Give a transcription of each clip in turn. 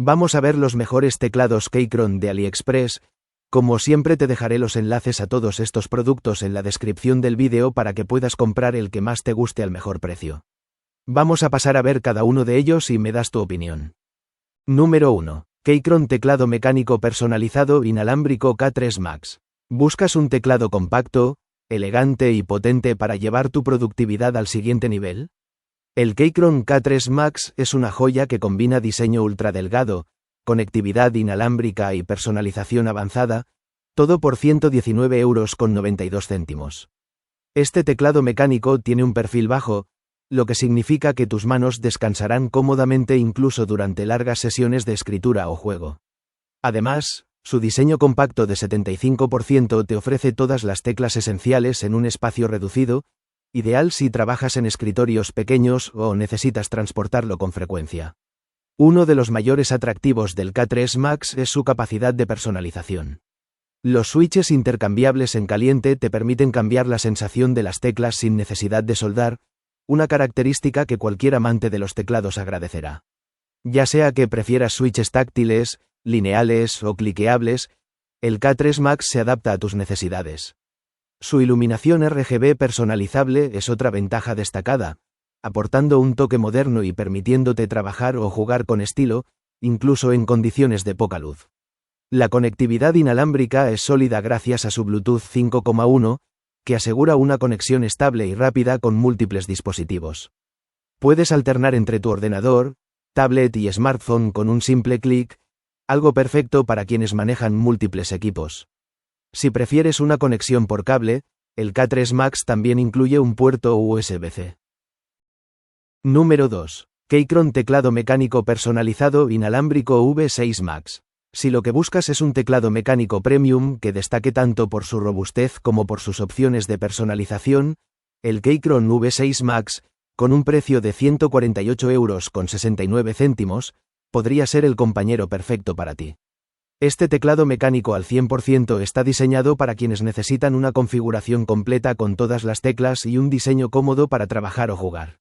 Vamos a ver los mejores teclados Keychron de AliExpress. Como siempre te dejaré los enlaces a todos estos productos en la descripción del vídeo para que puedas comprar el que más te guste al mejor precio. Vamos a pasar a ver cada uno de ellos y me das tu opinión. Número 1. Keychron teclado mecánico personalizado inalámbrico K3 Max. ¿Buscas un teclado compacto, elegante y potente para llevar tu productividad al siguiente nivel? El Keychron K3 Max es una joya que combina diseño ultra delgado, conectividad inalámbrica y personalización avanzada, todo por 119,92 €. Este teclado mecánico tiene un perfil bajo, lo que significa que tus manos descansarán cómodamente incluso durante largas sesiones de escritura o juego. Además, su diseño compacto de 75% te ofrece todas las teclas esenciales en un espacio reducido, ideal si trabajas en escritorios pequeños o necesitas transportarlo con frecuencia. Uno de los mayores atractivos del K3 Max es su capacidad de personalización. Los switches intercambiables en caliente te permiten cambiar la sensación de las teclas sin necesidad de soldar, una característica que cualquier amante de los teclados agradecerá. Ya sea que prefieras switches táctiles, lineales o cliqueables, el K3 Max se adapta a tus necesidades. Su iluminación RGB personalizable es otra ventaja destacada, aportando un toque moderno y permitiéndote trabajar o jugar con estilo, incluso en condiciones de poca luz. La conectividad inalámbrica es sólida gracias a su Bluetooth 5.1, que asegura una conexión estable y rápida con múltiples dispositivos. Puedes alternar entre tu ordenador, tablet y smartphone con un simple clic, algo perfecto para quienes manejan múltiples equipos. Si prefieres una conexión por cable, el K3 Max también incluye un puerto USB-C. Número 2. Keychron teclado mecánico personalizado inalámbrico V6 Max. Si lo que buscas es un teclado mecánico premium que destaque tanto por su robustez como por sus opciones de personalización, el Keychron V6 Max, con un precio de 148,69 €, podría ser el compañero perfecto para ti. Este teclado mecánico al 100% está diseñado para quienes necesitan una configuración completa con todas las teclas y un diseño cómodo para trabajar o jugar.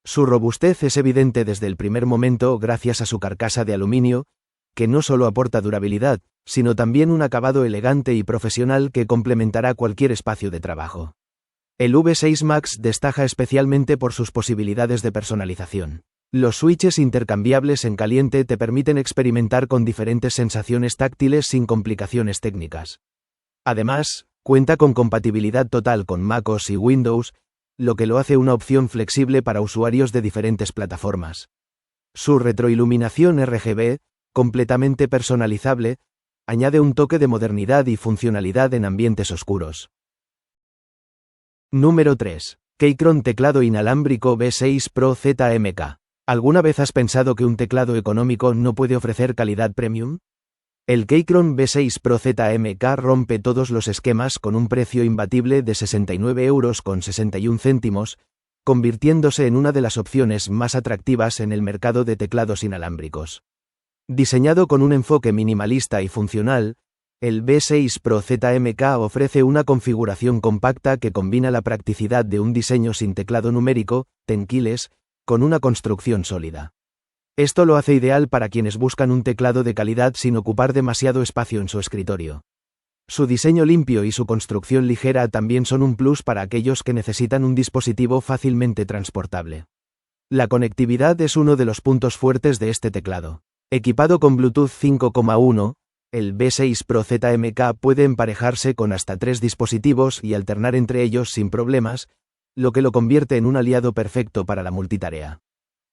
Su robustez es evidente desde el primer momento gracias a su carcasa de aluminio, que no solo aporta durabilidad, sino también un acabado elegante y profesional que complementará cualquier espacio de trabajo. El V6 Max destaca especialmente por sus posibilidades de personalización. Los switches intercambiables en caliente te permiten experimentar con diferentes sensaciones táctiles sin complicaciones técnicas. Además, cuenta con compatibilidad total con MacOS y Windows, lo que lo hace una opción flexible para usuarios de diferentes plataformas. Su retroiluminación RGB, completamente personalizable, añade un toque de modernidad y funcionalidad en ambientes oscuros. Número 3. Keychron teclado inalámbrico V6 Pro ZMK. ¿Alguna vez has pensado que un teclado económico no puede ofrecer calidad premium? El Keychron V6 Pro ZMK rompe todos los esquemas con un precio imbatible de 69,61 €, convirtiéndose en una de las opciones más atractivas en el mercado de teclados inalámbricos. Diseñado con un enfoque minimalista y funcional, el V6 Pro ZMK ofrece una configuración compacta que combina la practicidad de un diseño sin teclado numérico, tenquiles, con una construcción sólida. Esto lo hace ideal para quienes buscan un teclado de calidad sin ocupar demasiado espacio en su escritorio. Su diseño limpio y su construcción ligera también son un plus para aquellos que necesitan un dispositivo fácilmente transportable. La conectividad es uno de los puntos fuertes de este teclado. Equipado con Bluetooth 5.1, el V6 Pro ZMK puede emparejarse con hasta 3 dispositivos y alternar entre ellos sin problemas, lo que lo convierte en un aliado perfecto para la multitarea.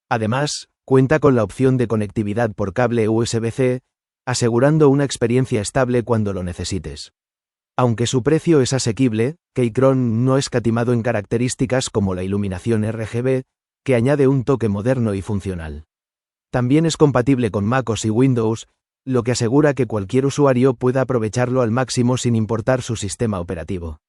Además, cuenta con la opción de conectividad por cable USB-C, asegurando una experiencia estable cuando lo necesites. Aunque su precio es asequible, Keychron no ha escatimado en características como la iluminación RGB, que añade un toque moderno y funcional. También es compatible con MacOS y Windows, lo que asegura que cualquier usuario pueda aprovecharlo al máximo sin importar su sistema operativo.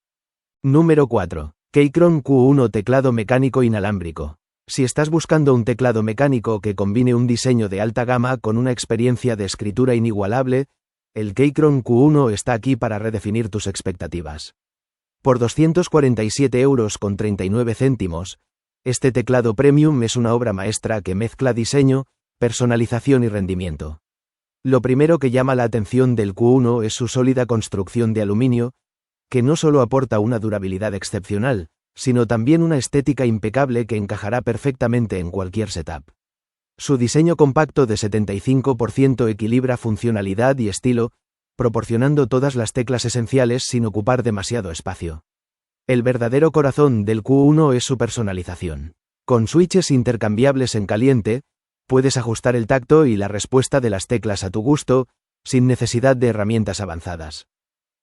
Número 4. Keychron Q1 teclado mecánico inalámbrico. Si estás buscando un teclado mecánico que combine un diseño de alta gama con una experiencia de escritura inigualable, el Keychron Q1 está aquí para redefinir tus expectativas. Por 247,39 €, este teclado premium es una obra maestra que mezcla diseño, personalización y rendimiento. Lo primero que llama la atención del Q1 es su sólida construcción de aluminio, que no solo aporta una durabilidad excepcional, sino también una estética impecable que encajará perfectamente en cualquier setup. Su diseño compacto de 75% equilibra funcionalidad y estilo, proporcionando todas las teclas esenciales sin ocupar demasiado espacio. El verdadero corazón del Q1 es su personalización. Con switches intercambiables en caliente, puedes ajustar el tacto y la respuesta de las teclas a tu gusto, sin necesidad de herramientas avanzadas.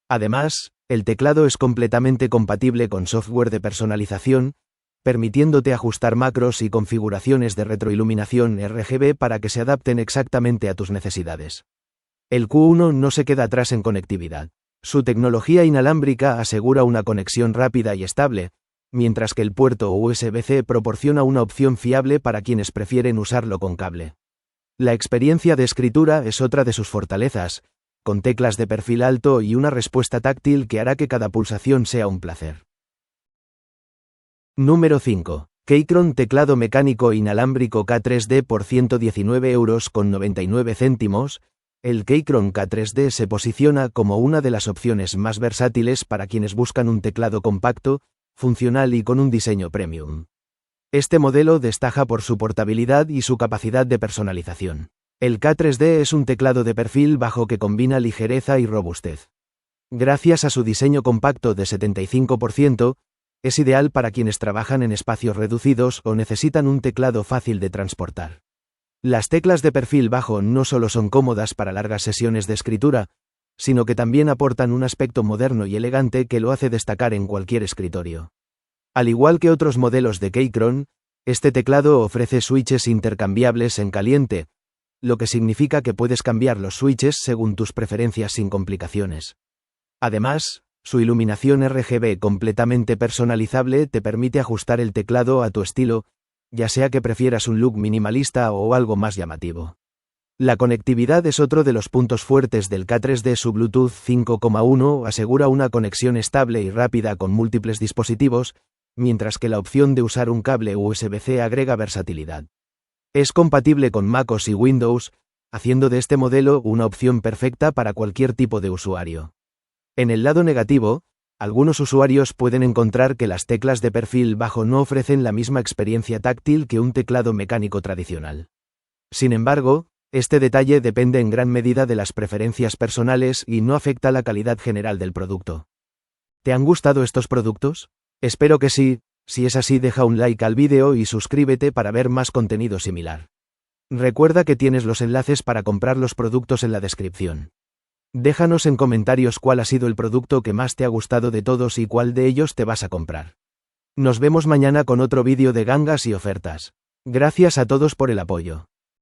Además, el teclado es completamente compatible con software de personalización, permitiéndote ajustar macros y configuraciones de retroiluminación RGB para que se adapten exactamente a tus necesidades. El Q1 no se queda atrás en conectividad. Su tecnología inalámbrica asegura una conexión rápida y estable, mientras que el puerto USB-C proporciona una opción fiable para quienes prefieren usarlo con cable. La experiencia de escritura es otra de sus fortalezas, con teclas de perfil alto y una respuesta táctil que hará que cada pulsación sea un placer. Número 5. Keychron teclado mecánico inalámbrico K3D por 119,99 €. El Keychron K3D se posiciona como una de las opciones más versátiles para quienes buscan un teclado compacto, funcional y con un diseño premium. Este modelo destaca por su portabilidad y su capacidad de personalización. El K3D es un teclado de perfil bajo que combina ligereza y robustez. Gracias a su diseño compacto de 75%, es ideal para quienes trabajan en espacios reducidos o necesitan un teclado fácil de transportar. Las teclas de perfil bajo no solo son cómodas para largas sesiones de escritura, sino que también aportan un aspecto moderno y elegante que lo hace destacar en cualquier escritorio. Al igual que otros modelos de Keychron, este teclado ofrece switches intercambiables en caliente, lo que significa que puedes cambiar los switches según tus preferencias sin complicaciones. Además, su iluminación RGB completamente personalizable te permite ajustar el teclado a tu estilo, ya sea que prefieras un look minimalista o algo más llamativo. La conectividad es otro de los puntos fuertes del K3D. Su Bluetooth 5.1 asegura una conexión estable y rápida con múltiples dispositivos, mientras que la opción de usar un cable USB-C agrega versatilidad. Es compatible con MacOS y Windows, haciendo de este modelo una opción perfecta para cualquier tipo de usuario. En el lado negativo, algunos usuarios pueden encontrar que las teclas de perfil bajo no ofrecen la misma experiencia táctil que un teclado mecánico tradicional. Sin embargo, este detalle depende en gran medida de las preferencias personales y no afecta la calidad general del producto. ¿Te han gustado estos productos? Espero que sí. Si es así, deja un like al vídeo y suscríbete para ver más contenido similar. Recuerda que tienes los enlaces para comprar los productos en la descripción. Déjanos en comentarios cuál ha sido el producto que más te ha gustado de todos y cuál de ellos te vas a comprar. Nos vemos mañana con otro vídeo de gangas y ofertas. Gracias a todos por el apoyo.